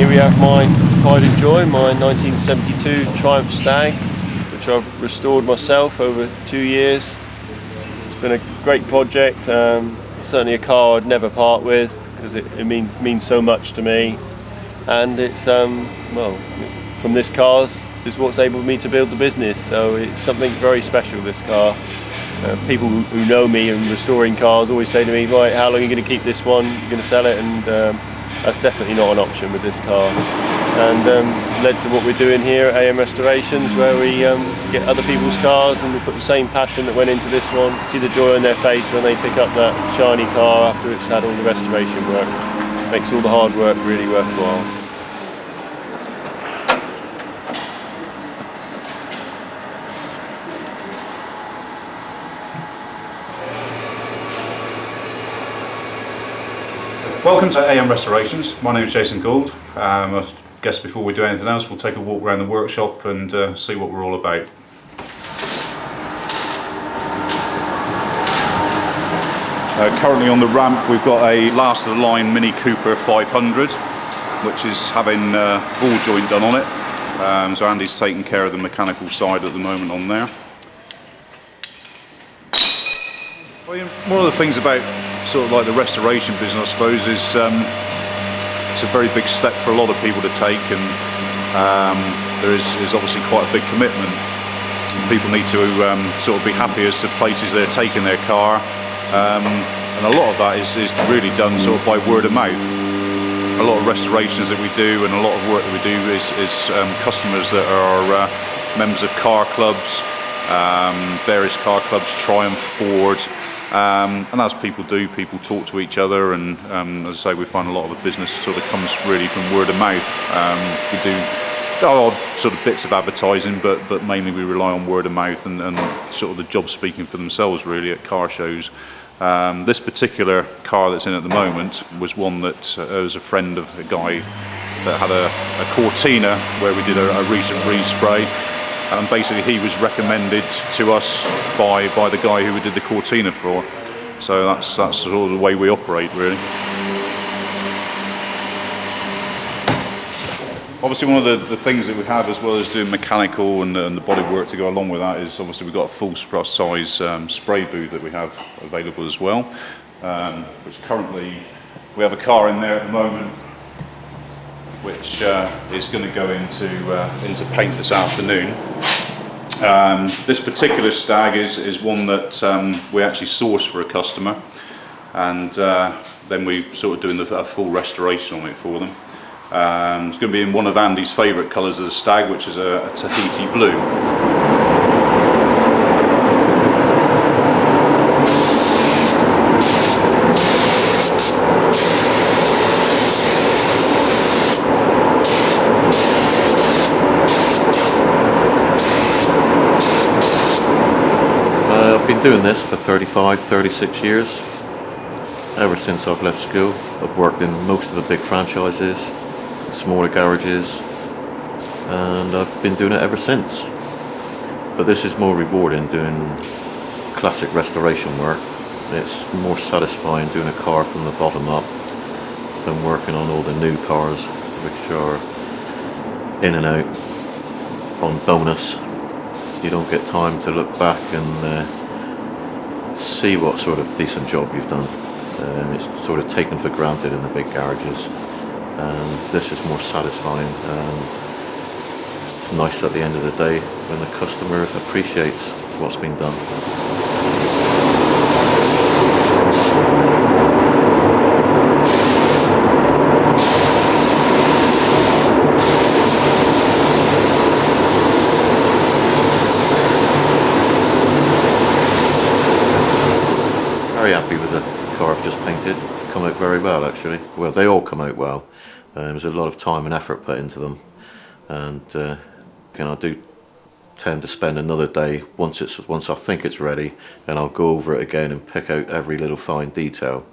we have my pride and joy, my 1972 Triumph Stag, which I've restored myself over 2 years. It's been a great project, certainly a car I'd never part with because it means so much to me. And it's, well, from this car is what's enabled me to build the business, so it's something very special, this car. People who know me and restoring cars always say to me, right, how long are you going to keep this one? You're going to sell it? And that's definitely not an option with this car. And led to what we're doing here at AM Restorations, where we get other people's cars and we put the same passion that went into this one. See the joy on their face when they pick up that shiny car after it's had all the restoration work. Makes all the hard work really worthwhile. Welcome to AM Restorations. My name is Jason Gould. I guess before we do anything else, we'll take a walk around the workshop and see what we're all about. Currently on the ramp we've got a last of the line Mini Cooper 500, which is having ball joint done on it. So Andy's taking care of the mechanical side at the moment on there. One of the things about sort of like the restoration business, I suppose, is it's a very big step for a lot of people to take, and there is obviously quite a big commitment. People need to sort of be happy as to places they're taking their car, and a lot of that is really done sort of by word of mouth. A lot of restorations that we do and a lot of work that we do is customers that are members of car clubs, various car clubs, Triumph, Ford. And as people do, people talk to each other, and as I say, we find a lot of the business sort of comes really from word of mouth. We do odd sort of bits of advertising, but mainly we rely on word of mouth and sort of the job speaking for themselves really at car shows. This particular car that's in at the moment was one that was a friend of a guy that had a Cortina where we did a recent respray. And basically he was recommended to us by the guy who we did the Cortina for. So that's sort of the way we operate really. Obviously one of the things that we have, as well as doing mechanical and the body work to go along with that, is obviously we've got a full size spray booth that we have available as well. Which currently we have a car in there at the moment which is going to go into paint this afternoon. This particular Stag is one that we actually sourced for a customer, and then we sort of doing a full restoration on it for them. It's going to be in one of Andy's favourite colours of the Stag, which is a Tahiti blue. I've been doing this for 36 years. Ever since I've left school, I've worked in most of the big franchises, smaller garages, and I've been doing it ever since. But this is more rewarding, doing classic restoration work. It's more satisfying doing a car from the bottom up than working on all the new cars, which are in and out on bonus. You don't get time to look back and see what sort of decent job you've done. It's sort of taken for granted in the big garages, and this is more satisfying. It's nice at the end of the day when the customer appreciates what's been done. Very happy with the car I've just painted. Come out very well actually. Well, they all come out well. There's a lot of time and effort put into them, and I do tend to spend another day once I think it's ready, and I'll go over it again and pick out every little fine detail,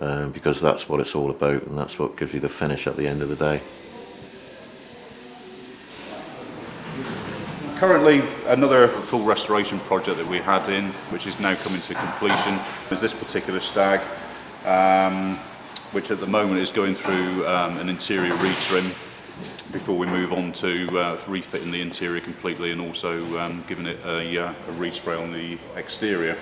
because that's what it's all about, and that's what gives you the finish at the end of the day. Currently, another full restoration project that we had in, which is now coming to completion, is this particular Stag. which at the moment is going through an interior retrim before we move on to refitting the interior completely and also giving it a respray on the exterior.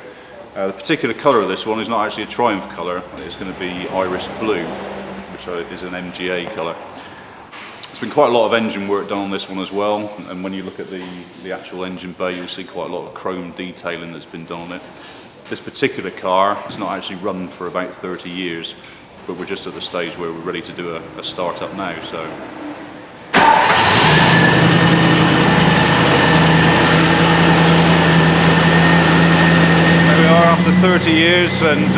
The particular colour of this one is not actually a Triumph colour, it's going to be Iris Blue, which is an MGA colour. There's been quite a lot of engine work done on this one as well, and when you look at the actual engine bay, you'll see quite a lot of chrome detailing that's been done on it. This particular car is not actually run for about 30 years, but we're just at the stage where we're ready to do a start-up now. So. There we are after 30 years and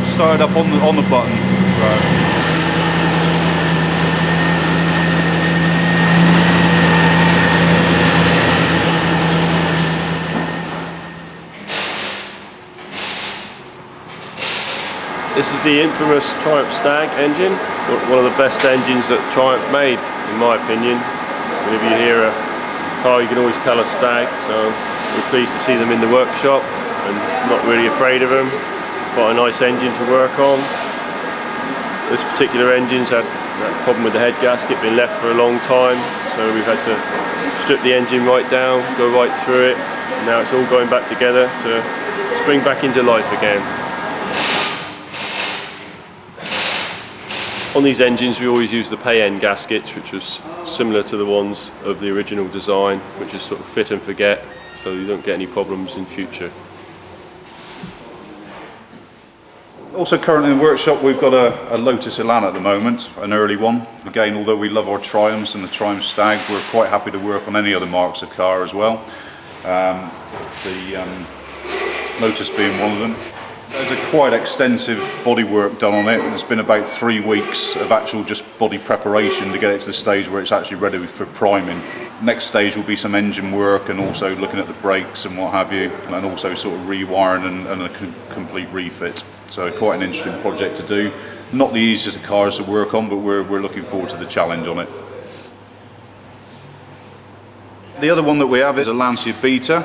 started up on the button. Right. This is the infamous Triumph Stag engine, one of the best engines that Triumph made, in my opinion. Whenever you hear a car, you can always tell a Stag, so we're pleased to see them in the workshop and not really afraid of them. Quite a nice engine to work on. This particular engine's had that problem with the head gasket, been left for a long time, so we've had to strip the engine right down, go right through it, and now it's all going back together to spring back into life again. On these engines we always use the pay-end gaskets, which was similar to the ones of the original design, which is sort of fit and forget, so you don't get any problems in future. Also currently in the workshop we've got a Lotus Elan at the moment, an early one. Again, although we love our Triumphs and the Triumph Stag, we're quite happy to work on any other marks of car as well. The Lotus being one of them. There's a quite extensive bodywork done on it. It's been about 3 weeks of actual just body preparation to get it to the stage where it's actually ready for priming. Next stage will be some engine work and also looking at the brakes and what have you, and also sort of rewiring and a complete refit. So quite an interesting project to do. Not the easiest of cars to work on, but we're looking forward to the challenge on it. The other one that we have is a Lancia Beta.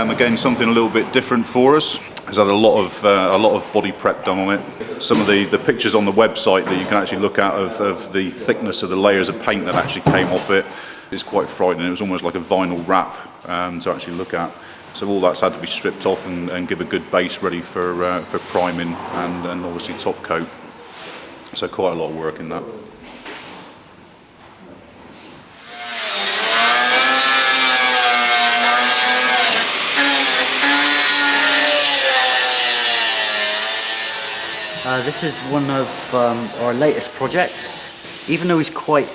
Again, something a little bit different for us. Has had a lot of body prep done on it. Some of the pictures on the website that you can actually look at of the thickness of the layers of paint that actually came off it is quite frightening. It was almost like a vinyl wrap to actually look at. So all that's had to be stripped off and give a good base ready for priming and obviously top coat. So quite a lot of work in that. This is one of our latest projects. Even though it's quite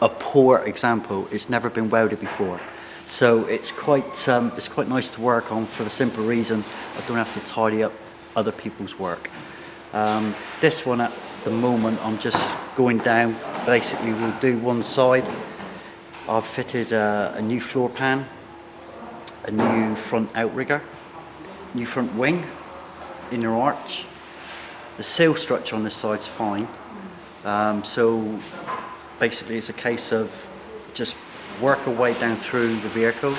a poor example, it's never been welded before. So it's quite nice to work on for the simple reason I don't have to tidy up other people's work. This one at the moment I'm just going down, basically we'll do one side. I've fitted a new floor pan, a new front outrigger, new front wing, inner arch. The sail structure on this side's fine, so basically it's a case of just work our way down through the vehicle.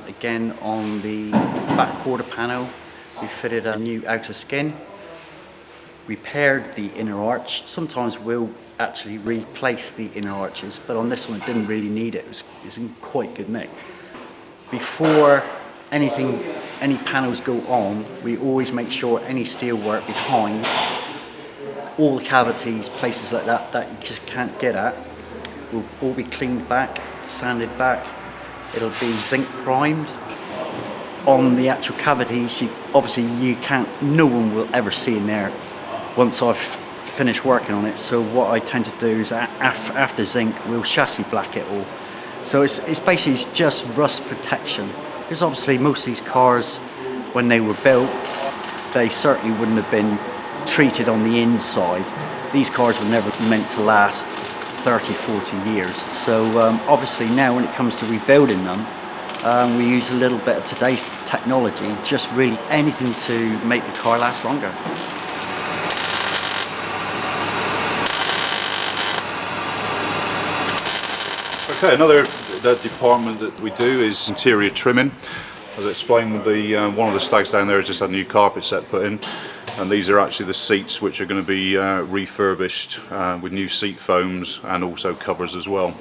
Again, on the back quarter panel we fitted a new outer skin, repaired the inner arch. Sometimes we'll actually replace the inner arches, but on this one it didn't really need it. It was in quite good nick. Before any panels go on, we always make sure any steel work behind, all the cavities, places like that you just can't get at, will all be cleaned back, sanded back. It'll be zinc primed. On the actual cavities, obviously no one will ever see in there once I've finished working on it. So what I tend to do is after zinc, we'll chassis black it all. So it's basically just rust protection. Because obviously most of these cars, when they were built, they certainly wouldn't have been treated on the inside. These cars were never meant to last 30, 40 years. So obviously now when it comes to rebuilding them, we use a little bit of today's technology, just really anything to make the car last longer. Okay, another department that we do is interior trimming. As I explained, one of the Stags down there has just had a new carpet set put in. and these are actually the seats which are going to be refurbished with new seat foams and also covers as well.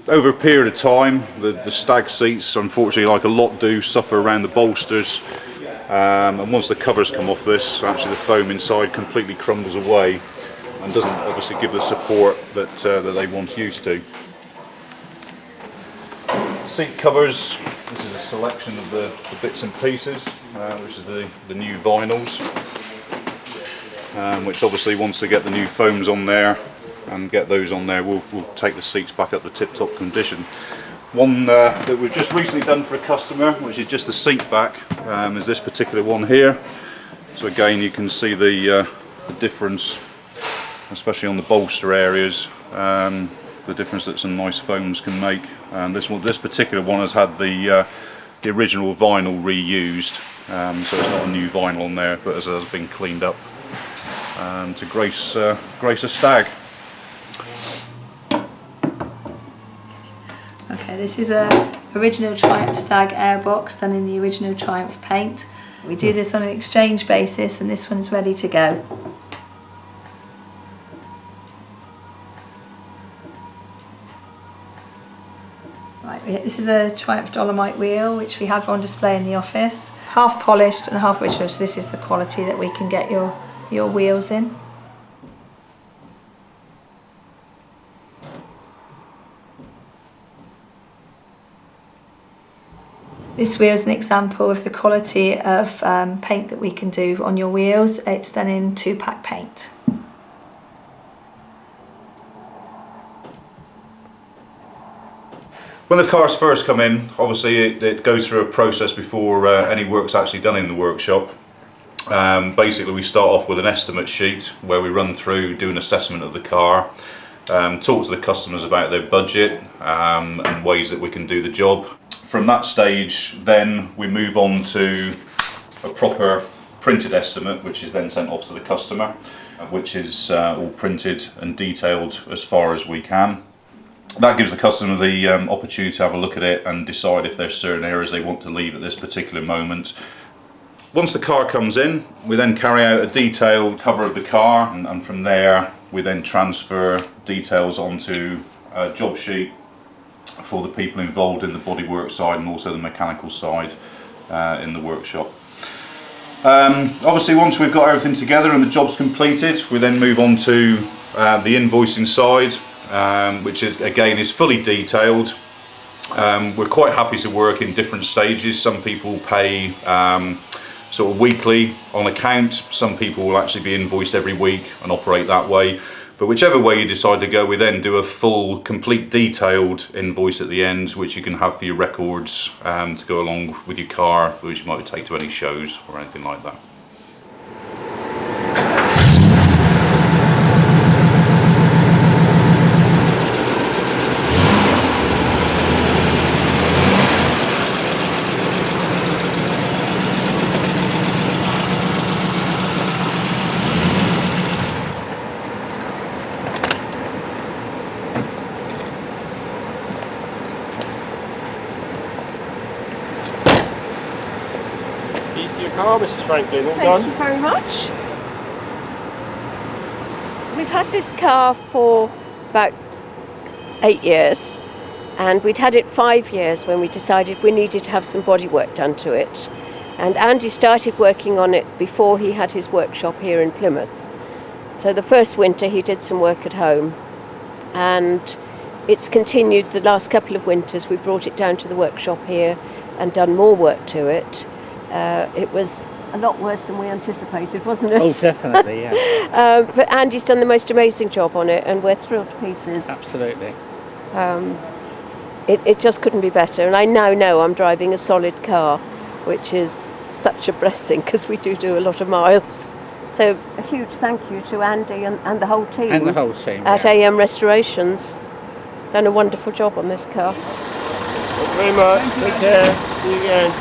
Over a period of time, the Stag seats, unfortunately, like a lot do, suffer around the bolsters, and once the covers come off this, actually the foam inside completely crumbles away and doesn't obviously give the support that they once used to. Seat covers, this is a selection of the bits and pieces, which is the new vinyls, which obviously once they get the new foams on there and get those on there, we'll take the seats back up to tip-top condition. One that we've just recently done for a customer, which is just the seat back, is this particular one here. So again, you can see the difference, especially on the bolster areas, the difference that some nice foams can make. And this particular one has had the original vinyl reused, so it's not a new vinyl on there, but has been cleaned up to grace a Stag. Okay, this is a original Triumph Stag airbox done in the original Triumph paint. We do this on an exchange basis, and this one's ready to go. Right, this is a Triumph Dolomite wheel which we have on display in the office. Half polished and half original, so this is the quality that we can get your wheels in. This wheel is an example of the quality of paint that we can do on your wheels. It's done in 2-pack paint. When the cars first come in, obviously it goes through a process before any work's actually done in the workshop. Basically we start off with an estimate sheet where we run through, do an assessment of the car, talk to the customers about their budget and ways that we can do the job. From that stage then we move on to a proper printed estimate, which is then sent off to the customer, which is all printed and detailed as far as we can. That gives the customer the opportunity to have a look at it and decide if there's certain areas they want to leave at this particular moment. Once the car comes in, we then carry out a detailed cover of the car, and from there we then transfer details onto a job sheet for the people involved in the bodywork side and also the mechanical side in the workshop. Obviously once we've got everything together and the job's completed, we then move on to the invoicing side, which is again is fully detailed. We're quite happy to work in different stages. Some people pay sort of weekly on account, some people will actually be invoiced every week and operate that way. But whichever way you decide to go, we then do a full, complete, detailed invoice at the end, which you can have for your records to go along with your car, which you might take to any shows or anything like that. Keys to your car, Mrs. Franklin, all Thank done? you very much. We've had this car for about 8 years, and we'd had it 5 years when we decided we needed to have some bodywork done to it. And Andy started working on it before he had his workshop here in Plymouth. So the first winter he did some work at home, and it's continued the last couple of winters. We've brought it down to the workshop here and done more work to it. It was a lot worse than we anticipated, wasn't it? Oh, definitely, yeah. But Andy's done the most amazing job on it, and we're thrilled to pieces. Absolutely. It just couldn't be better, and I now know I'm driving a solid car, which is such a blessing because we do a lot of miles. So a huge thank you to Andy and the whole team. And the whole team, at yeah. AM Restorations. Done a wonderful job on this car. Thank you very much. Take care. See you again.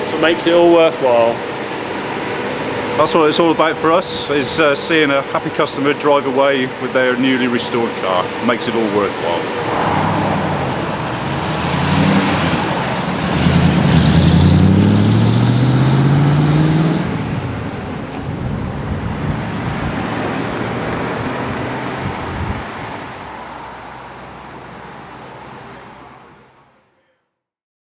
So it makes it all worthwhile. That's what it's all about for us, is seeing a happy customer drive away with their newly restored car. It makes it all worthwhile.